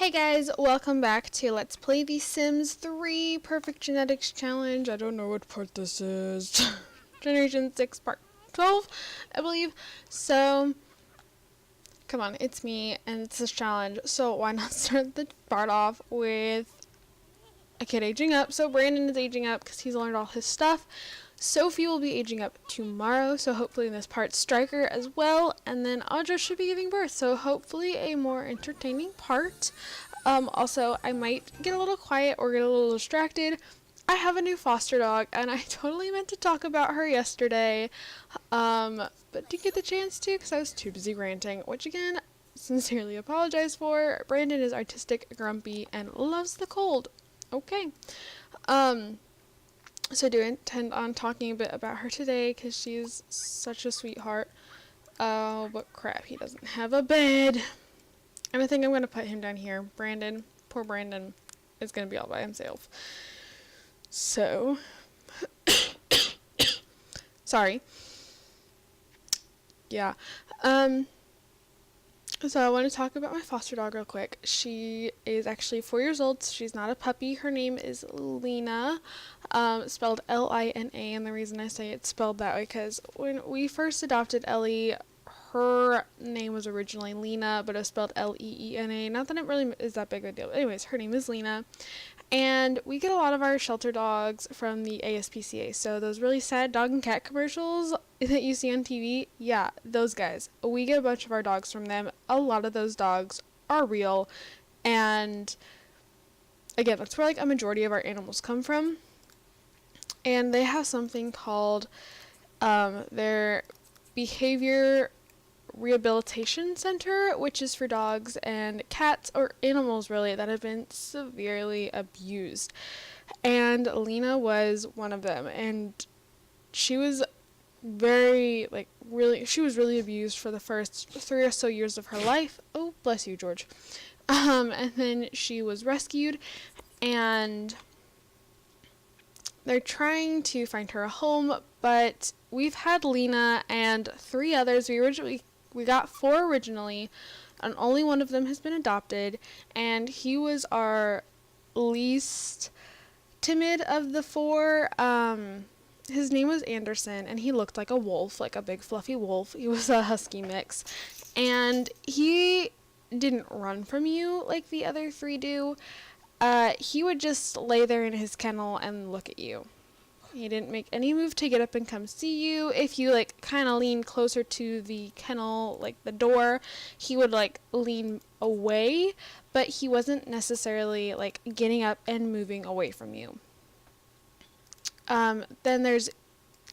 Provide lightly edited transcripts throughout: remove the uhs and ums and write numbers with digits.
Hey guys, welcome back to Let's Play The Sims 3 Perfect Genetics Challenge. I don't know what part this is. Generation 6 part 12, I believe. So, come on, it's me and it's this challenge. So why not start the part off with a kid aging up. So Brandon is aging up because he's learned all his stuff. Sophie will be aging up tomorrow, so hopefully in this part Striker as well, and then Audra should be giving birth, so hopefully a more entertaining part. Also, I might get a little quiet or get a little distracted. I have a new foster dog, and I totally meant to talk about her yesterday, but didn't get the chance to because I was too busy ranting, which again, sincerely apologize for. Brandon is artistic, grumpy, and loves the cold. Okay. So I do intend on talking a bit about her today because she's such a sweetheart. Oh, but crap, he doesn't have a bed. And I think I'm going to put him down here. Brandon, poor Brandon, is going to be all by himself. So, sorry. Yeah. So I want to talk about my foster dog real quick. She is actually 4 years old. So she's not a puppy. Her name is Lena, spelled L-I-N-A, and the reason I say it's spelled that way because when we first adopted Ellie, her name was originally Lena, but it was spelled L-E-E-N-A. Not that it really is that big of a deal. But anyways, her name is Lena. And we get a lot of our shelter dogs from the ASPCA. So those really sad dog and cat commercials that you see on TV, yeah, those guys. We get a bunch of our dogs from them. A lot of those dogs are real. And again, that's where like a majority of our animals come from. And they have something called their behavior rehabilitation center, which is for dogs and cats or animals really that have been severely abused. And Lena was one of them, and she was really abused for the first 3 or so years of her life. Oh, bless you, George. And then she was rescued, and they're trying to find her a home, but we've had Lena and 3 others. We got 4 originally, and only one of them has been adopted, and he was our least timid of the 4. His name was Anderson, and he looked like a wolf, like a big fluffy wolf. He was a husky mix, and he didn't run from you like the other 3 do. He would just lay there in his kennel and look at you. He didn't make any move to get up and come see you. If you like kind of lean closer to the kennel, like the door, he would like lean away, but he wasn't necessarily like getting up and moving away from you. Then there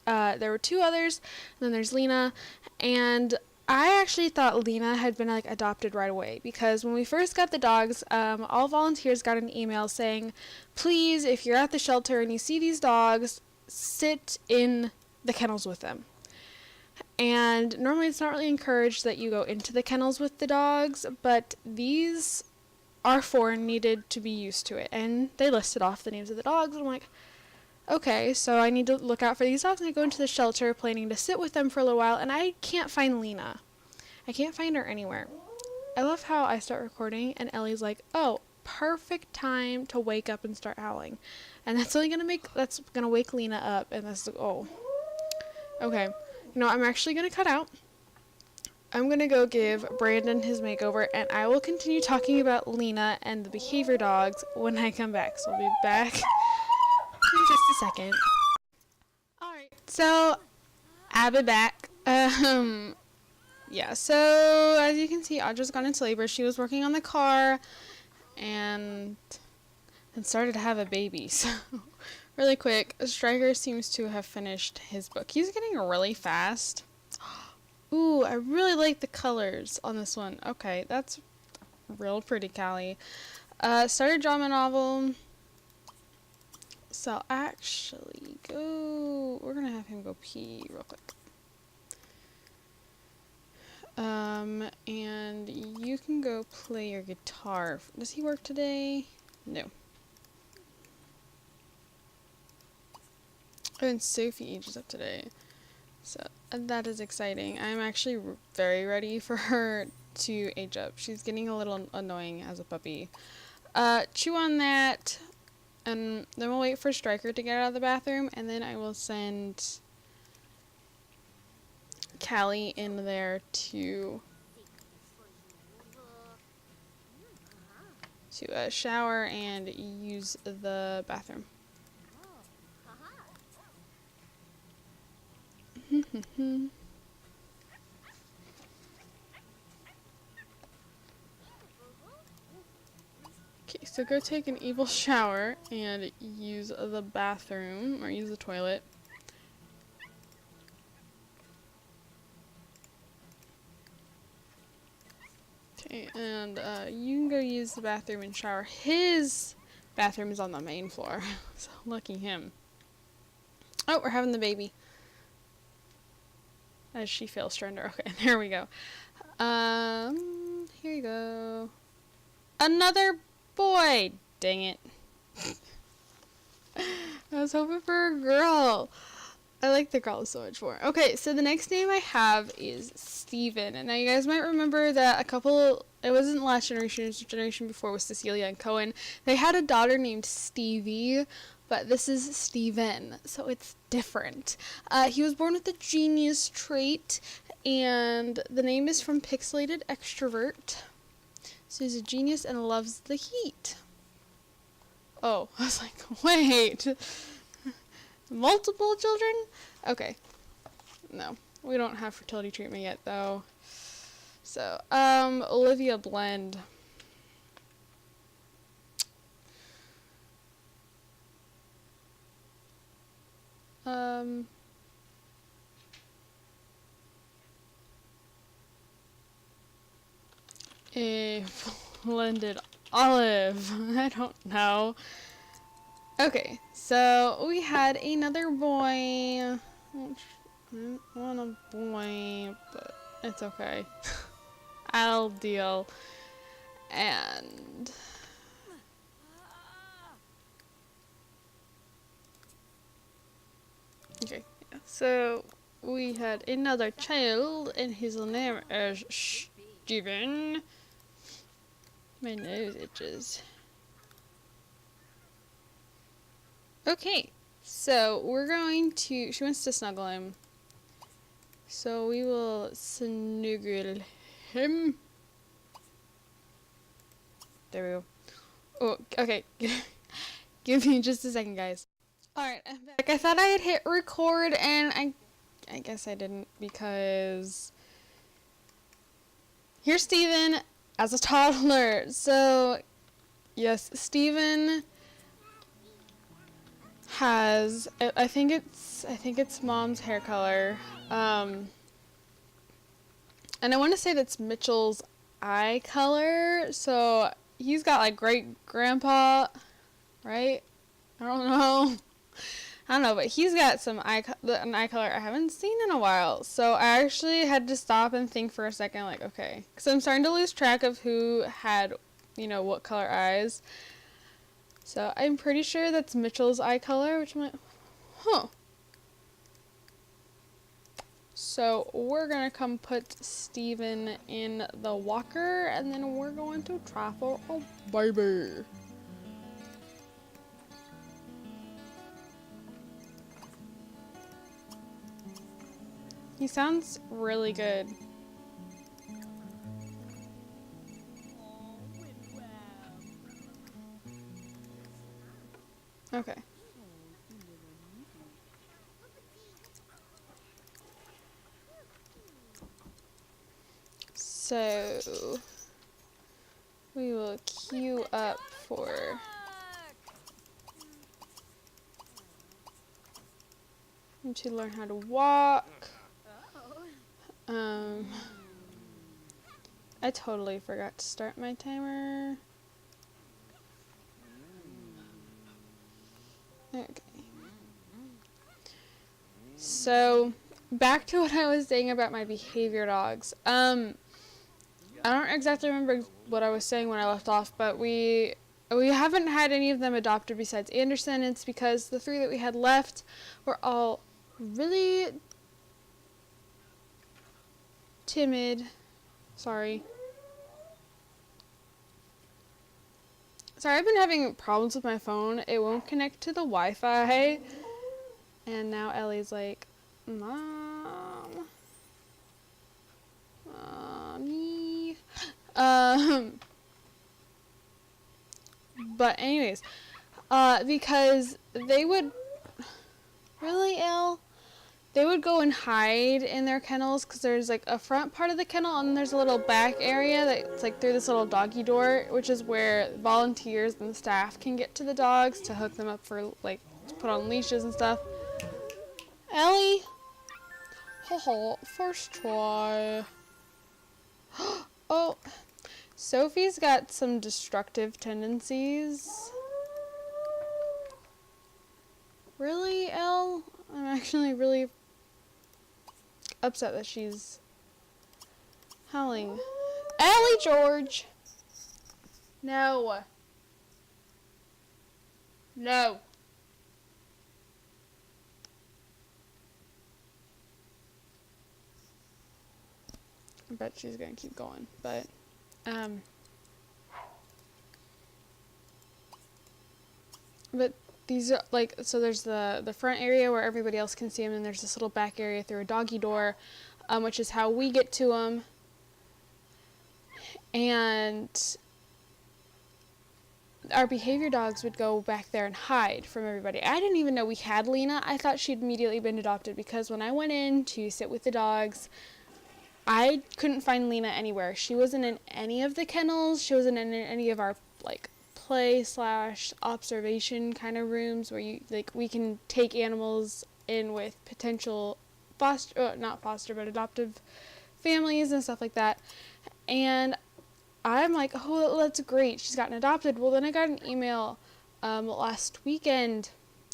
were 2 others, and then there's Lena, and I actually thought Lena had been like adopted right away because when we first got the dogs, all volunteers got an email saying, please, if you're at the shelter and you see these dogs, sit in the kennels with them. And normally it's not really encouraged that you go into the kennels with the dogs, but these are 4 and needed to be used to it. And they listed off the names of the dogs, and I'm like, okay, so I need to look out for these dogs, and I go into the shelter planning to sit with them for a little while, and I can't find Lena. I can't find her anywhere. I love how I start recording, and Ellie's like, oh, perfect time to wake up and start howling. And that's gonna wake Lena up, and that's, oh. Okay, you know, I'm actually gonna cut out. I'm gonna go give Brandon his makeover, and I will continue talking about Lena and the behavior dogs when I come back. So I'll be back in just a second. Alright, so I'll be back. Yeah, so as you can see, Audra's gone into labor. She was working on the car and started to have a baby. So really quick, Striker seems to have finished his book. He's getting really fast. Ooh, I really like the colors on this one. Okay, that's real pretty, Callie. Started drama novel. So actually we're gonna have him go pee real quick. And you can go play your guitar. Does he work today? No. Oh, and Sophie ages up today. So that is exciting. I'm actually very ready for her to age up. She's getting a little annoying as a puppy. Chew on that, and then we'll wait for Striker to get out of the bathroom, and then I will send Callie in there to shower and use the bathroom. Okay, so go take an evil shower and use the bathroom, or use the toilet. Okay, and you can go use the bathroom and shower. His bathroom is on the main floor, so lucky him. Oh, we're having the baby. As she feels stronger. Okay, there we go. Here you go. Another boy! Dang it. I was hoping for a girl. I like the girls so much more. Okay, so the next name I have is Steven. And now you guys might remember that it wasn't last generation, it was the generation before, was Cecilia and Cohen. They had a daughter named Stevie, but this is Steven, so it's different. He was born with a genius trait, and the name is from Pixelated Extrovert. So he's a genius and loves the heat. Oh, I was like, wait. Multiple children? Okay. No, we don't have fertility treatment yet, though. So, Olivia Blend. A blended olive. I don't know. Okay, so we had another boy. I don't want a boy, but it's okay. I'll deal. And okay, yeah. So we had another child, and his name is Steven. My nose itches. Okay, so we're going to, she wants to snuggle him. So we will snuggle him. There we go. Oh, okay. Give me just a second, guys. Alright, I'm back. I thought I had hit record, and I guess I didn't, because here's Steven as a toddler. So, yes, Steven has, I think it's mom's hair color. And I want to say that's Mitchell's eye color. So he's got like great grandpa, right? I don't know, but he's got an eye color I haven't seen in a while. So I actually had to stop and think for a second, like, okay, because I'm starting to lose track of who had, what color eyes. So I'm pretty sure that's Mitchell's eye color, which I'm like, huh. So we're gonna come put Steven in the walker, and then we're going to try for a baby. He sounds really good. Okay. So we will queue up for him to learn how to walk. I totally forgot to start my timer. Okay. So, back to what I was saying about my behavior dogs. I don't exactly remember what I was saying when I left off, but we haven't had any of them adopted besides Anderson. It's because the 3 that we had left were all really timid. Sorry. Sorry, I've been having problems with my phone. It won't connect to the Wi-Fi. And now Ellie's like, Mom. Mommy. But anyways, because they would really ill. They would go and hide in their kennels because there's like a front part of the kennel and there's a little back area that's like through this little doggy door, which is where volunteers and staff can get to the dogs to hook them up for like to put on leashes and stuff. Ellie, haha, first try. Oh, Sophie's got some destructive tendencies. Really, Elle? I'm actually really upset that she's howling. Allie George! No. No. I bet she's gonna keep going, but, but these are like, so there's the front area where everybody else can see them, and there's this little back area through a doggy door, which is how we get to them. And our behavior dogs would go back there and hide from everybody. I didn't even know we had Lena. I thought she'd immediately been adopted because when I went in to sit with the dogs, I couldn't find Lena anywhere. She wasn't in any of the kennels. She wasn't in any of our like play/observation kind of rooms where you like we can take animals in with potential not foster but adoptive families and stuff like that. And I'm like, oh, that's great, she's gotten adopted. Well, then I got an email last weekend,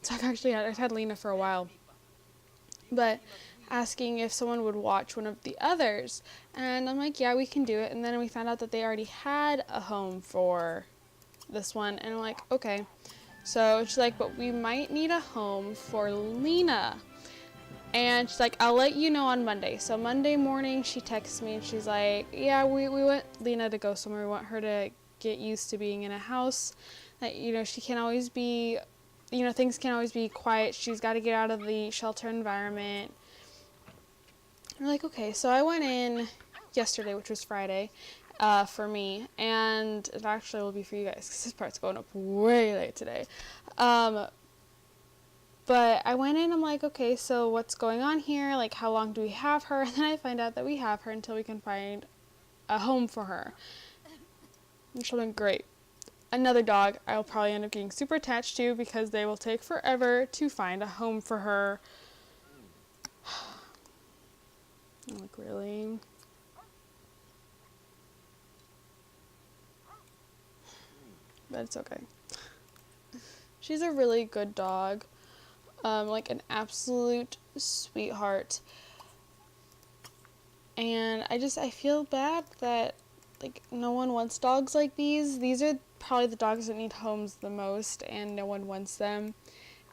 so I've had Lena for a while, but asking if someone would watch one of the others, and I'm like, yeah, we can do it. And then we found out that they already had a home for this one, and I'm like, okay. So she's like, but we might need a home for Lena. And she's like, I'll let you know on Monday. So Monday morning she texts me and she's like, yeah, we want Lena to go somewhere. We want her to get used to being in a house. That, you know, she can't always be, you know, things can't always be quiet. She's got to get out of the shelter environment. And we're like, okay. So I went in yesterday, which was Friday, for me. And it actually will be for you guys because this part's going up way late today. But I went in, I'm like, okay, so what's going on here? Like, how long do we have her? And then I find out that we have her until we can find a home for her. Which will be great. Another dog I'll probably end up getting super attached to because they will take forever to find a home for her. I'm like, really? But it's okay. She's a really good dog. Like an absolute sweetheart. And I feel bad that like no one wants dogs like these. These are probably the dogs that need homes the most and no one wants them.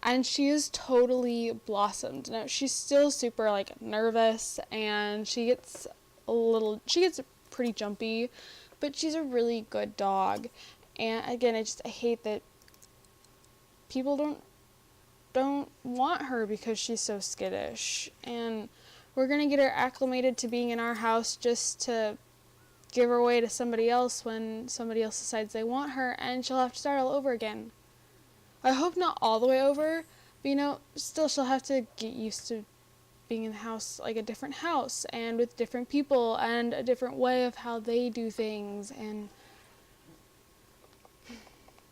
And she is totally blossomed. Now she's still super like nervous and she gets pretty jumpy, but she's a really good dog. And again, I hate that people don't want her because she's so skittish, and we're gonna get her acclimated to being in our house just to give her away to somebody else when somebody else decides they want her, and she'll have to start all over again. I hope not all the way over, but you know, still she'll have to get used to being in the house, like a different house and with different people and a different way of how they do things, and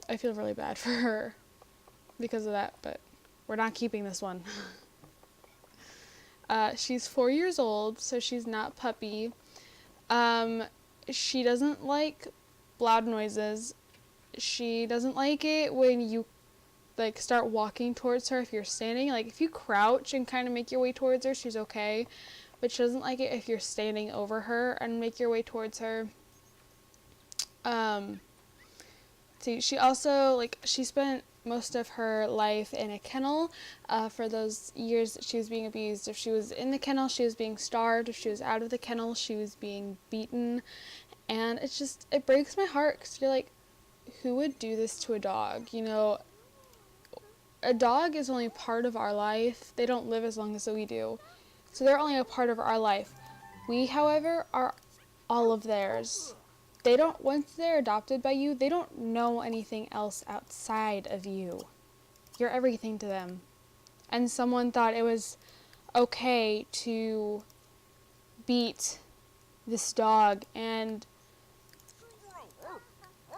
I feel really bad for her because of that, but we're not keeping this one. She's 4 years old, so she's not puppy. She doesn't like loud noises. She doesn't like it when you like start walking towards her if you're standing. Like if you crouch and kind of make your way towards her, she's okay. But she doesn't like it if you're standing over her and make your way towards her. She also, like, she spent most of her life in a kennel for those years that she was being abused. If she was in the kennel, she was being starved. If she was out of the kennel, she was being beaten. And it breaks my heart because you're like, who would do this to a dog? You know, a dog is only part of our life. They don't live as long as we do. So they're only a part of our life. We, however, are all of theirs. They don't, once they're adopted by you, they don't know anything else outside of you. You're everything to them. And someone thought it was okay to beat this dog and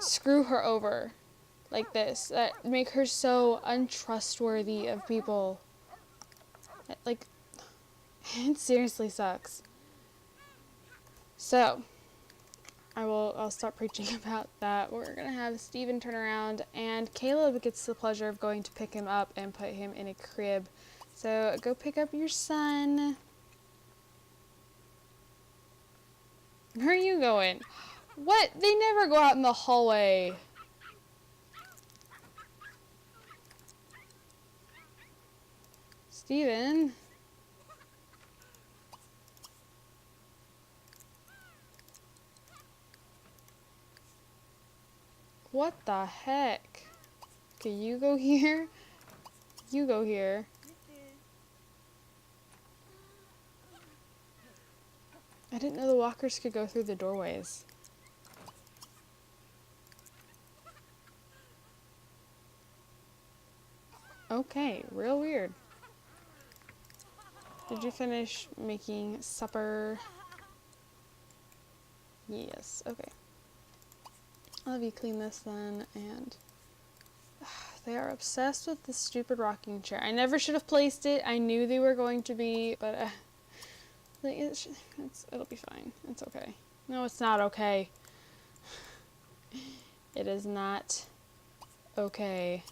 screw her over like this, that make her so untrustworthy of people. Like, it seriously sucks. So, I'll stop preaching about that. We're gonna have Steven turn around, and Caleb gets the pleasure of going to pick him up and put him in a crib. So, go pick up your son. Where are you going? What? They never go out in the hallway. Steven? What the heck? Okay, you go here. You go here. I didn't know the walkers could go through the doorways. Okay, real weird. Did you finish making supper? Yes, okay. I'll have you clean this then, and they are obsessed with this stupid rocking chair. I never should have placed it. I knew they were going to be, but like it'll be fine. It's okay. No, it's not okay. It is not okay.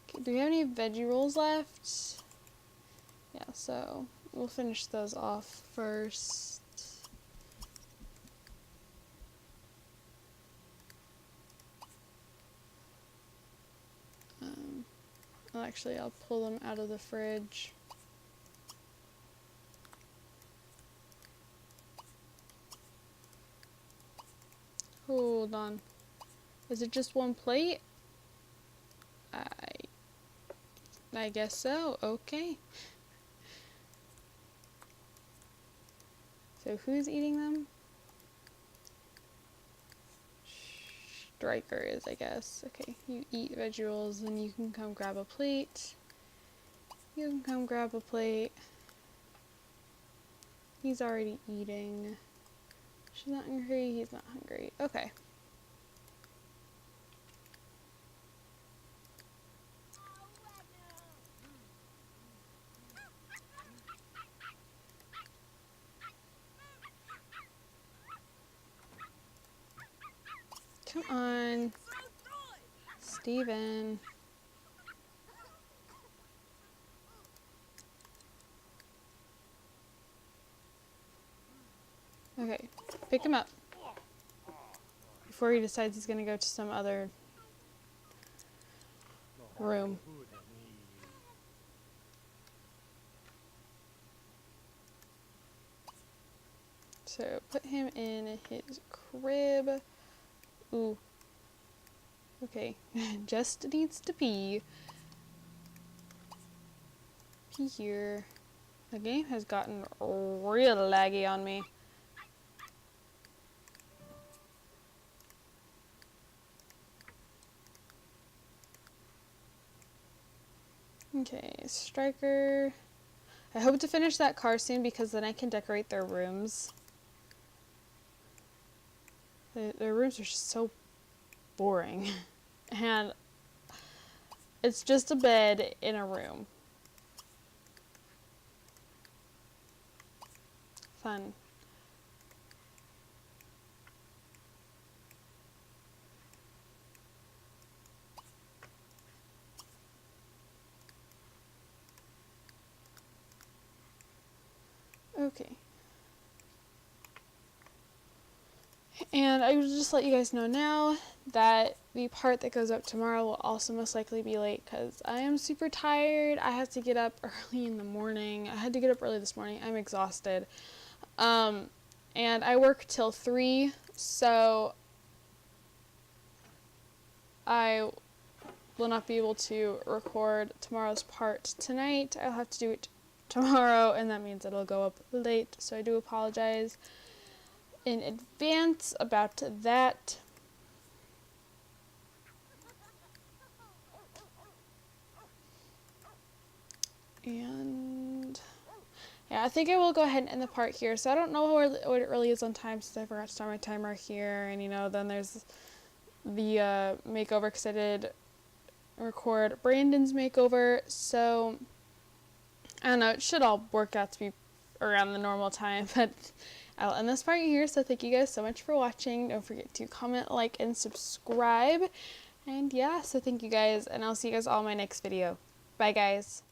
Okay, do we have any veggie rolls left? Yeah, so we'll finish those off first. Actually, I'll pull them out of the fridge. Hold on. Is it just one plate? I guess so. Okay. So who's eating them? Striker is, I guess. Okay, you eat veggie rolls, and you can come grab a plate. You can come grab a plate. He's already eating. She's not hungry. He's not hungry. Okay. Come on, Steven. Okay, pick him up before he decides he's gonna go to some other room. So put him in his crib. Ooh. Okay, just needs to pee. Pee here. The game has gotten real laggy on me. Okay, Striker. I hope to finish that car soon because then I can decorate their rooms. Their rooms are just so boring. And it's just a bed in a room. Fun. Okay. And I will just let you guys know now that the part that goes up tomorrow will also most likely be late because I am super tired. I have to get up early in the morning. I had to get up early this morning. I'm exhausted. And I work till 3, so I will not be able to record tomorrow's part tonight. I'll have to do it tomorrow, and that means it'll go up late, so I do apologize in advance about that. And yeah, I think I will go ahead and end the part here. So I don't know what it really is on time, since I forgot to start my timer here. And then there's the makeover, because I did record Brandon's makeover. So I don't know, it should all work out to be around the normal time, but I'll end this part here. So thank you guys so much for watching. Don't forget to comment, like, and subscribe. And yeah, so thank you guys, and I'll see you guys all in my next video. Bye guys.